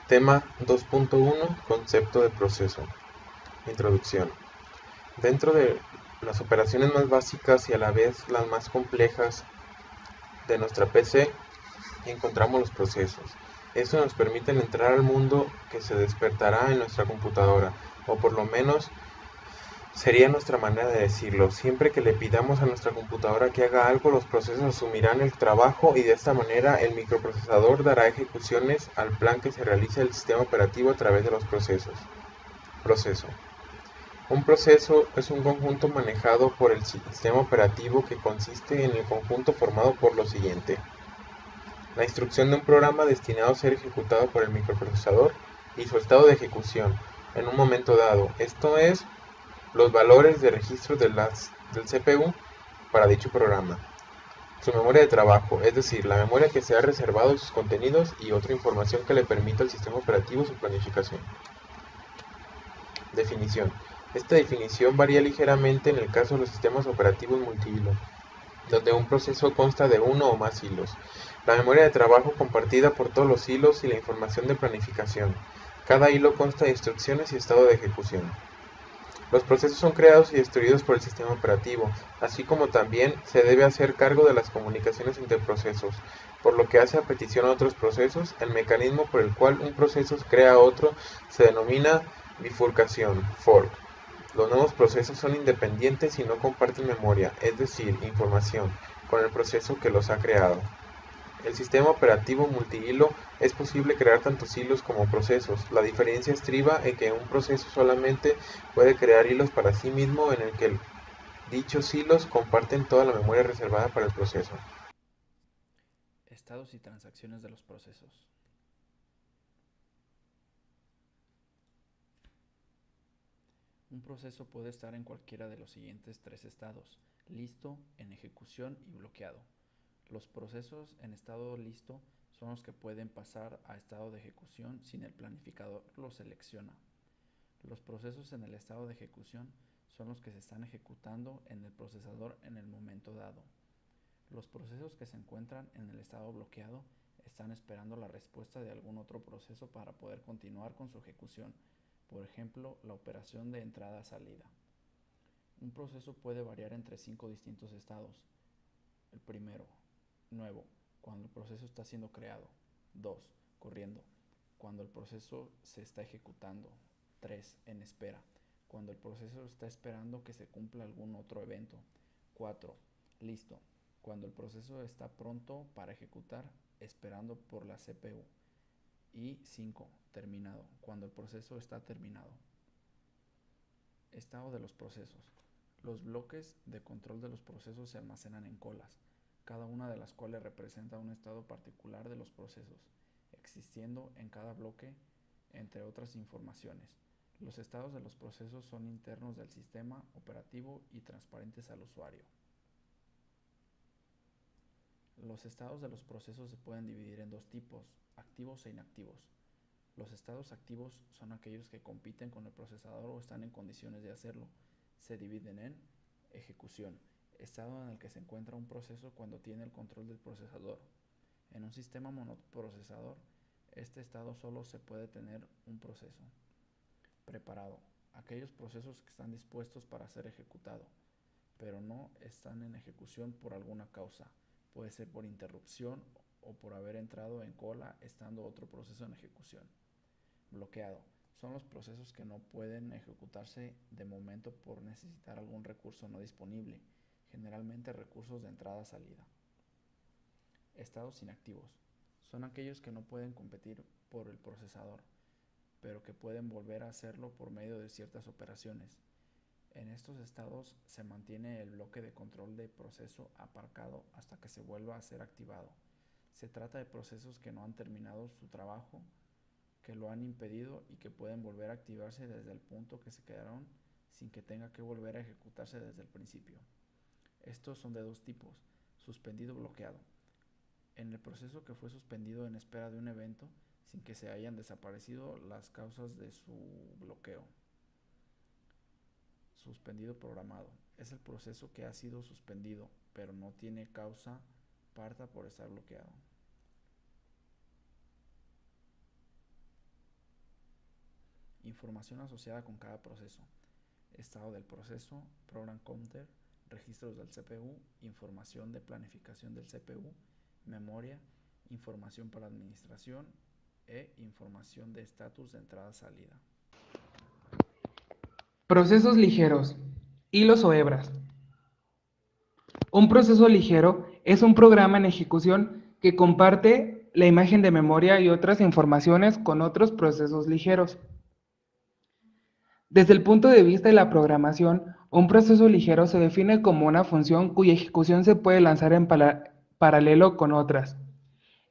Tema 2.1. Concepto de proceso. Introducción. Dentro de las operaciones más básicas y a la vez las más complejas de nuestra PC, encontramos los procesos. Eso nos permite entrar al mundo que se despertará en nuestra computadora, o por lo menos sería nuestra manera de decirlo. Siempre que le pidamos a nuestra computadora que haga algo, los procesos asumirán el trabajo y de esta manera el microprocesador dará ejecuciones al plan que se realiza el sistema operativo a través de los procesos. Proceso. Un proceso es un conjunto manejado por el sistema operativo que consiste en el conjunto formado por lo siguiente: la instrucción de un programa destinado a ser ejecutado por el microprocesador y su estado de ejecución en un momento dado, esto es, los valores de registro del CPU para dicho programa, su memoria de trabajo, es decir, la memoria que se ha reservado sus contenidos y otra información que le permita al sistema operativo su planificación. Definición. Esta definición varía ligeramente en el caso de los sistemas operativos multihilo, donde un proceso consta de uno o más hilos, la memoria de trabajo compartida por todos los hilos y la información de planificación. Cada hilo consta de instrucciones y estado de ejecución. Los procesos son creados y destruidos por el sistema operativo, así como también se debe hacer cargo de las comunicaciones entre procesos. Por lo que hace a petición a otros procesos, el mecanismo por el cual un proceso crea otro se denomina bifurcación, fork. Los nuevos procesos son independientes y no comparten memoria, es decir, información, con el proceso que los ha creado. El sistema operativo multihilo es posible crear tantos hilos como procesos. La diferencia estriba en que un proceso solamente puede crear hilos para sí mismo en el que dichos hilos comparten toda la memoria reservada para el proceso. Estados y transacciones de los procesos. Un proceso puede estar en cualquiera de los siguientes tres estados: listo, en ejecución y bloqueado. Los procesos en estado listo son los que pueden pasar a estado de ejecución sin el planificador los selecciona. Los procesos en el estado de ejecución son los que se están ejecutando en el procesador en el momento dado. Los procesos que se encuentran en el estado bloqueado están esperando la respuesta de algún otro proceso para poder continuar con su ejecución, por ejemplo, la operación de entrada-salida. Un proceso puede variar entre 5 distintos estados. El primero, nuevo, cuando el proceso está siendo creado. 2. Corriendo, cuando el proceso se está ejecutando. 3. En espera, cuando el proceso está esperando que se cumpla algún otro evento. 4. Listo, cuando el proceso está pronto para ejecutar, esperando por la CPU. Y 5. Terminado, cuando el proceso está terminado. Estado de los procesos. Los bloques de control de los procesos se almacenan en colas, cada una de las cuales representa un estado particular de los procesos, existiendo en cada bloque, entre otras informaciones. Los estados de los procesos son internos del sistema operativo y transparentes al usuario. Los estados de los procesos se pueden dividir en dos tipos: activos e inactivos. Los estados activos son aquellos que compiten con el procesador o están en condiciones de hacerlo. Se dividen en ejecución, estado en el que se encuentra un proceso cuando tiene el control del procesador. En un sistema monoprocesador, este estado solo se puede tener un proceso. Preparado, aquellos procesos que están dispuestos para ser ejecutado, pero no están en ejecución por alguna causa. Puede ser por interrupción o por haber entrado en cola estando otro proceso en ejecución. Bloqueado, son los procesos que no pueden ejecutarse de momento por necesitar algún recurso no disponible, generalmente recursos de entrada-salida. Estados inactivos, son aquellos que no pueden competir por el procesador, pero que pueden volver a hacerlo por medio de ciertas operaciones. En estos estados se mantiene el bloque de control de proceso aparcado hasta que se vuelva a ser activado. Se trata de procesos que no han terminado su trabajo, que lo han impedido y que pueden volver a activarse desde el punto que se quedaron sin que tenga que volver a ejecutarse desde el principio. Estos son de dos tipos: suspendido o bloqueado. En el proceso que fue suspendido en espera de un evento sin que se hayan desaparecido las causas de su bloqueo. Suspendido programado, es el proceso que ha sido suspendido pero no tiene causa parta por estar bloqueado. Información asociada con cada proceso. Estado del proceso, program counter, registros del CPU, información de planificación del CPU, memoria, información para administración e información de estatus de entrada-salida. Procesos ligeros, hilos o hebras. Un proceso ligero es un programa en ejecución que comparte la imagen de memoria y otras informaciones con otros procesos ligeros. Desde el punto de vista de la programación, un proceso ligero se define como una función cuya ejecución se puede lanzar en paralelo con otras.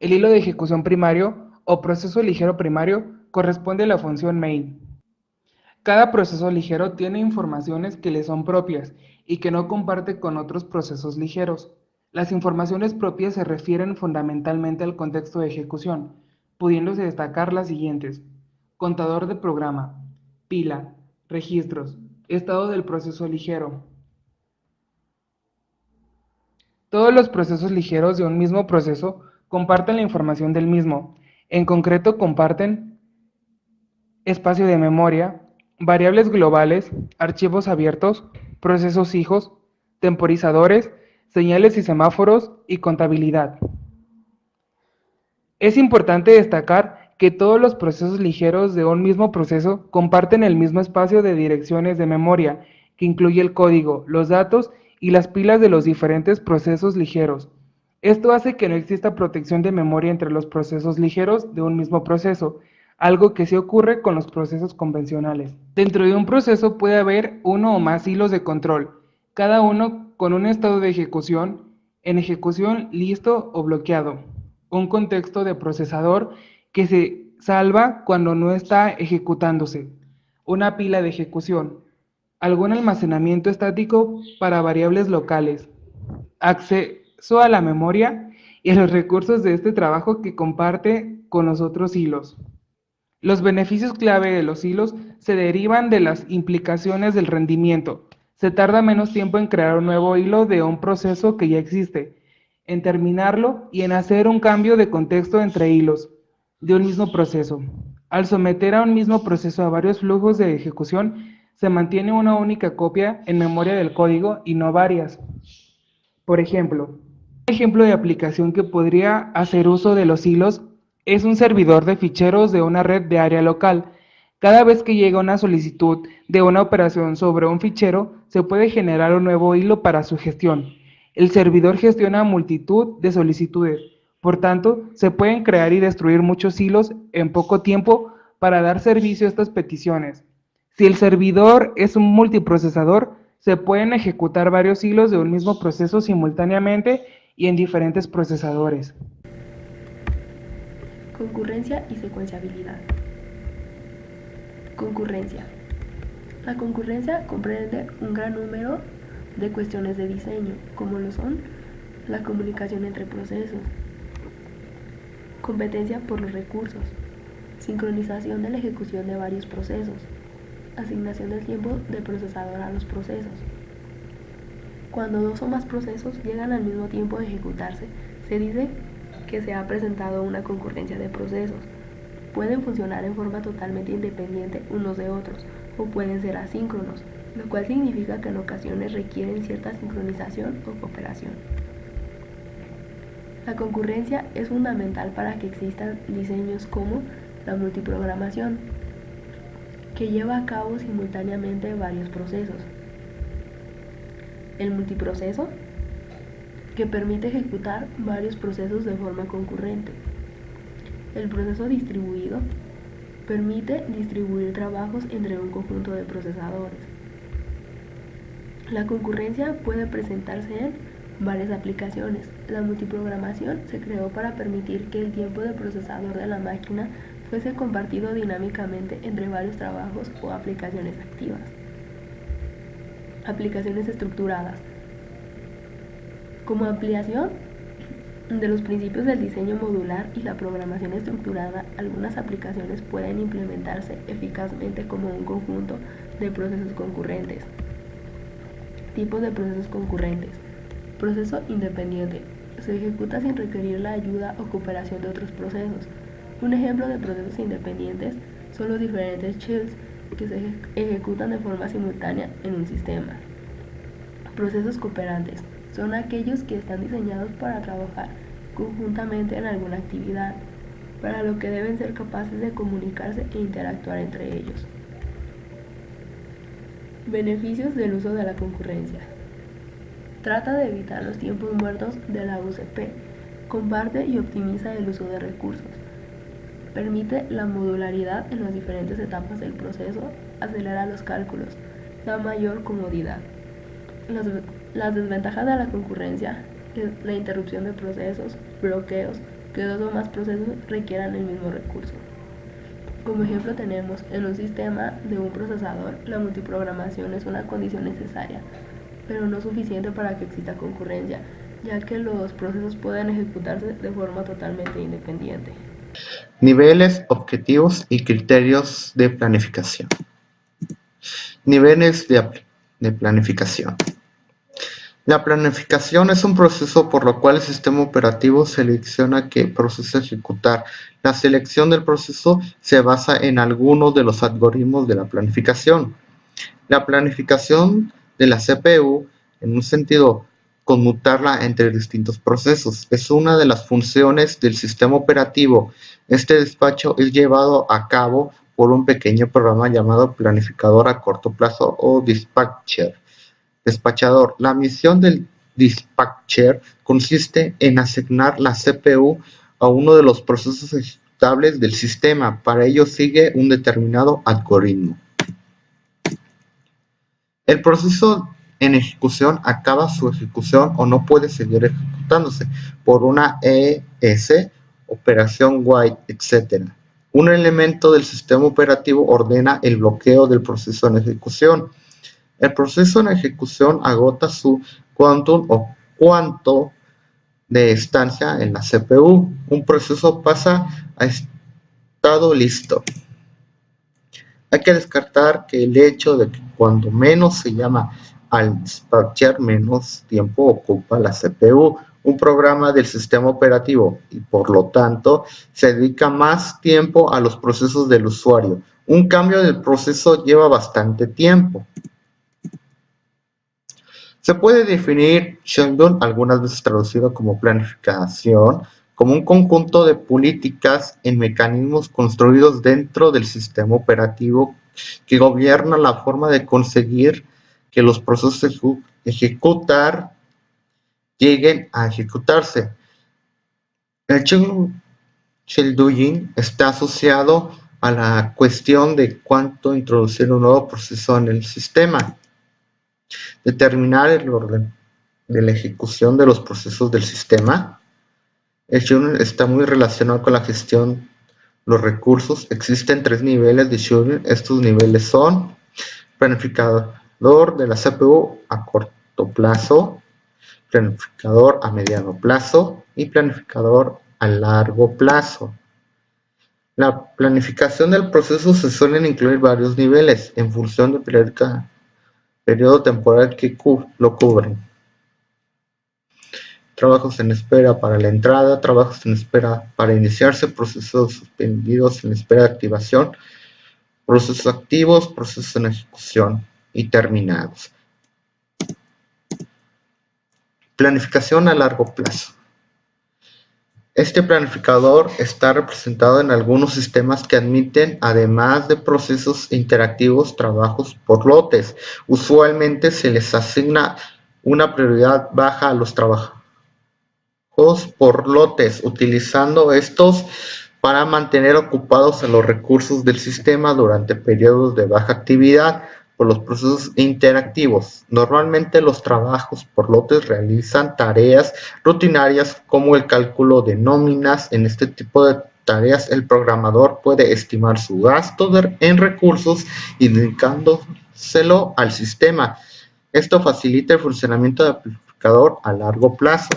El hilo de ejecución primario o proceso ligero primario corresponde a la función main. Cada proceso ligero tiene informaciones que le son propias y que no comparte con otros procesos ligeros. Las informaciones propias se refieren fundamentalmente al contexto de ejecución, pudiéndose destacar las siguientes: contador de programa, pila, registros, estado del proceso ligero. Todos los procesos ligeros de un mismo proceso comparten la información del mismo. En concreto, comparten espacio de memoria, variables globales, archivos abiertos, procesos hijos, temporizadores, señales y semáforos y contabilidad. Es importante destacar que todos los procesos ligeros de un mismo proceso comparten el mismo espacio de direcciones de memoria, que incluye el código, los datos y las pilas de los diferentes procesos ligeros. Esto hace que no exista protección de memoria entre los procesos ligeros de un mismo proceso, algo que sí ocurre con los procesos convencionales. Dentro de un proceso puede haber uno o más hilos de control, cada uno con un estado de ejecución, en ejecución listo o bloqueado, un contexto de procesador que se salva cuando no está ejecutándose, una pila de ejecución, algún almacenamiento estático para variables locales, acceso a la memoria y a los recursos de este trabajo que comparte con los otros hilos. Los beneficios clave de los hilos se derivan de las implicaciones del rendimiento. Se tarda menos tiempo en crear un nuevo hilo de un proceso que ya existe, en terminarlo y en hacer un cambio de contexto entre hilos de un mismo proceso. Al someter a un mismo proceso a varios flujos de ejecución, se mantiene una única copia en memoria del código y no varias. Por ejemplo, un ejemplo de aplicación que podría hacer uso de los hilos es un servidor de ficheros de una red de área local. Cada vez que llega una solicitud de una operación sobre un fichero, se puede generar un nuevo hilo para su gestión. El servidor gestiona multitud de solicitudes, por tanto, se pueden crear y destruir muchos hilos en poco tiempo para dar servicio a estas peticiones. Si el servidor es un multiprocesador, se pueden ejecutar varios hilos de un mismo proceso simultáneamente y en diferentes procesadores. Concurrencia y secuenciabilidad. Concurrencia. La concurrencia comprende un gran número de cuestiones de diseño, como lo son la comunicación entre procesos, competencia por los recursos, sincronización de la ejecución de varios procesos, asignación del tiempo del procesador a los procesos. Cuando dos o más procesos llegan al mismo tiempo de ejecutarse, se dice que se ha presentado una concurrencia de procesos. Pueden funcionar en forma totalmente independiente unos de otros, o pueden ser asíncronos, lo cual significa que en ocasiones requieren cierta sincronización o cooperación. La concurrencia es fundamental para que existan diseños como la multiprogramación, que lleva a cabo simultáneamente varios procesos. El multiproceso, que permite ejecutar varios procesos de forma concurrente. El proceso distribuido permite distribuir trabajos entre un conjunto de procesadores. La concurrencia puede presentarse en varias aplicaciones. La multiprogramación se creó para permitir que el tiempo de procesador de la máquina fuese compartido dinámicamente entre varios trabajos o aplicaciones activas. Aplicaciones estructuradas. Como ampliación de los principios del diseño modular y la programación estructurada, algunas aplicaciones pueden implementarse eficazmente como un conjunto de procesos concurrentes. Tipos de procesos concurrentes. Proceso independiente. Se ejecuta sin requerir la ayuda o cooperación de otros procesos. Un ejemplo de procesos independientes son los diferentes shells que se ejecutan de forma simultánea en un sistema. Procesos cooperantes son aquellos que están diseñados para trabajar conjuntamente en alguna actividad, para lo que deben ser capaces de comunicarse e interactuar entre ellos. Beneficios del uso de la concurrencia. Trata de evitar los tiempos muertos de la UCP, comparte y optimiza el uso de recursos, permite la modularidad en las diferentes etapas del proceso, acelera los cálculos, da mayor comodidad. Las desventajas de la concurrencia es la interrupción de procesos, bloqueos, que dos o más procesos requieran el mismo recurso. Como ejemplo tenemos, en un sistema de un procesador, la multiprogramación es una condición necesaria, pero no suficiente para que exista concurrencia, ya que los procesos pueden ejecutarse de forma totalmente independiente. Niveles, objetivos y criterios de planificación. Niveles de planificación. La planificación es un proceso por lo cual el sistema operativo selecciona qué proceso ejecutar. La selección del proceso se basa en algunos de los algoritmos de la planificación. La planificación de la CPU, en un sentido, conmutarla entre distintos procesos, es una de las funciones del sistema operativo. Este despacho es llevado a cabo por un pequeño programa llamado planificador a corto plazo o despachador. La misión del dispatcher consiste en asignar la CPU a uno de los procesos ejecutables del sistema. Para ello sigue un determinado algoritmo. El proceso en ejecución acaba su ejecución o no puede seguir ejecutándose por una ES, operación wait, etc. Un elemento del sistema operativo ordena el bloqueo del proceso en ejecución. El proceso en ejecución agota su quantum o cuanto de estancia en la CPU. Un proceso pasa a estado listo. Hay que descartar que el hecho de que cuando menos se llama al dispatcher, menos tiempo ocupa la CPU, un programa del sistema operativo, y por lo tanto se dedica más tiempo a los procesos del usuario. Un cambio del proceso lleva bastante tiempo. Se puede definir Sheldon, algunas veces traducido como planificación, como un conjunto de políticas en mecanismos construidos dentro del sistema operativo que gobierna la forma de conseguir que los procesos ejecutar lleguen a ejecutarse. El Sheldon está asociado a la cuestión de cuánto introducir un nuevo proceso en el sistema. Determinar el orden de la ejecución de los procesos del sistema. El scheduling está muy relacionado con la gestión de los recursos. Existen 3 niveles de scheduling. Estos niveles son planificador de la CPU a corto plazo, planificador a mediano plazo y planificador a largo plazo. La planificación del proceso se suelen incluir varios niveles en función del periodo temporal que lo cubren. Trabajos en espera para la entrada, trabajos en espera para iniciarse, procesos suspendidos en espera de activación, procesos activos, procesos en ejecución y terminados. Planificación a largo plazo. Este planificador está representado en algunos sistemas que admiten, además de procesos interactivos, trabajos por lotes. Usualmente se les asigna una prioridad baja a los trabajos por lotes, utilizando estos para mantener ocupados a los recursos del sistema durante periodos de baja actividad por los procesos interactivos. Normalmente los trabajos por lotes realizan tareas rutinarias como el cálculo de nóminas. En este tipo de tareas el programador puede estimar su gasto en recursos indicándoselo al sistema. Esto facilita el funcionamiento del planificador a largo plazo.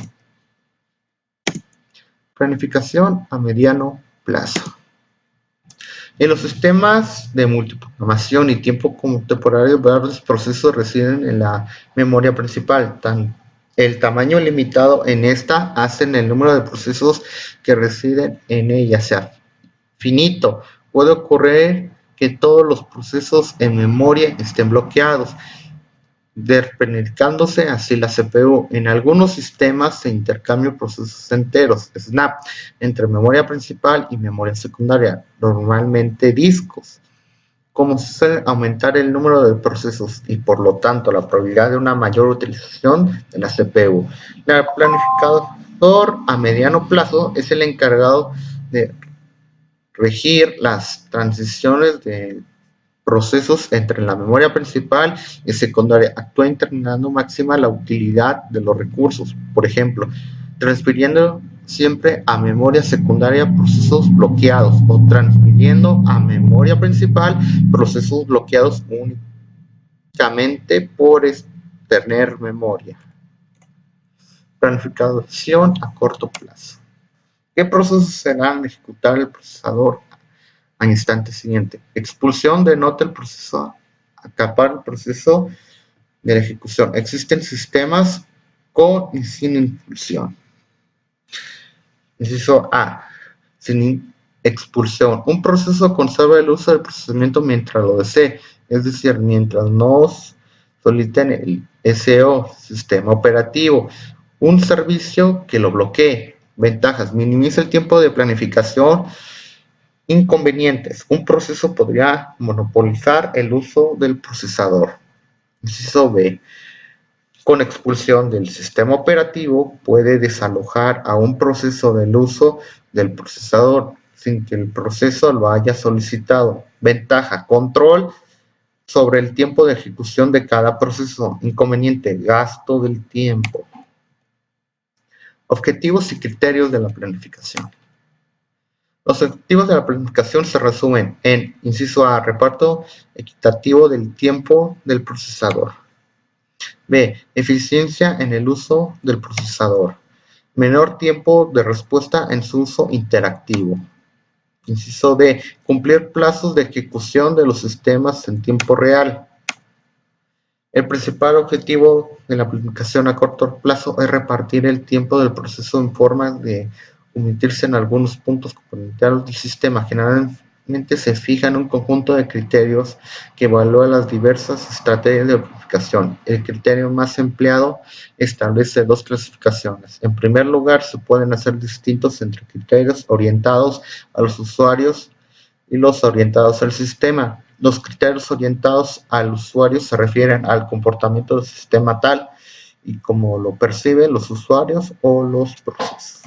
Planificación a mediano plazo. En los sistemas de multiprogramación y tiempo contemporáneo, varios procesos residen en la memoria principal. El tamaño limitado en esta hacen el número de procesos que residen en ella sea finito. Puede ocurrir que todos los procesos en memoria estén bloqueados, despernicándose así la CPU. En algunos sistemas se intercambian procesos enteros, snap, entre memoria principal y memoria secundaria, normalmente discos. Como se suele aumentar el número de procesos y por lo tanto la probabilidad de una mayor utilización de la CPU. El planificador a mediano plazo es el encargado de regir las transiciones de procesos entre la memoria principal y secundaria. Actúa determinando máxima la utilidad de los recursos, por ejemplo, transfiriendo siempre a memoria secundaria procesos bloqueados o transfiriendo a memoria principal procesos bloqueados únicamente por tener memoria. Planificación a corto plazo. ¿Qué procesos serán ejecutar el procesador al instante siguiente? Expulsión denota el proceso, acapar el proceso de la ejecución. Existen sistemas con y sin expulsión. Inciso A. Sin expulsión. Un proceso conserva el uso del procesamiento mientras lo desee, es decir, mientras no soliciten el SO, sistema operativo, un servicio que lo bloquee. Ventajas: minimiza el tiempo de planificación. Inconvenientes: un proceso podría monopolizar el uso del procesador. Inciso B. Con expulsión del sistema operativo puede desalojar a un proceso del uso del procesador sin que el proceso lo haya solicitado. Ventaja: control sobre el tiempo de ejecución de cada proceso. Inconveniente: gasto del tiempo. Objetivos y criterios de la planificación. Los objetivos de la planificación se resumen en: inciso A, reparto equitativo del tiempo del procesador. B, eficiencia en el uso del procesador. Menor tiempo de respuesta en su uso interactivo. Inciso D, cumplir plazos de ejecución de los sistemas en tiempo real. El principal objetivo de la planificación a corto plazo es repartir el tiempo del proceso en forma de omitirse en algunos puntos componentales del sistema. Generalmente se fija en un conjunto de criterios que evalúa las diversas estrategias de planificación. El criterio más empleado establece dos clasificaciones. En primer lugar, se pueden hacer distintos entre criterios orientados a los usuarios y los orientados al sistema. Los criterios orientados al usuario se refieren al comportamiento del sistema tal y como lo perciben los usuarios o los procesos.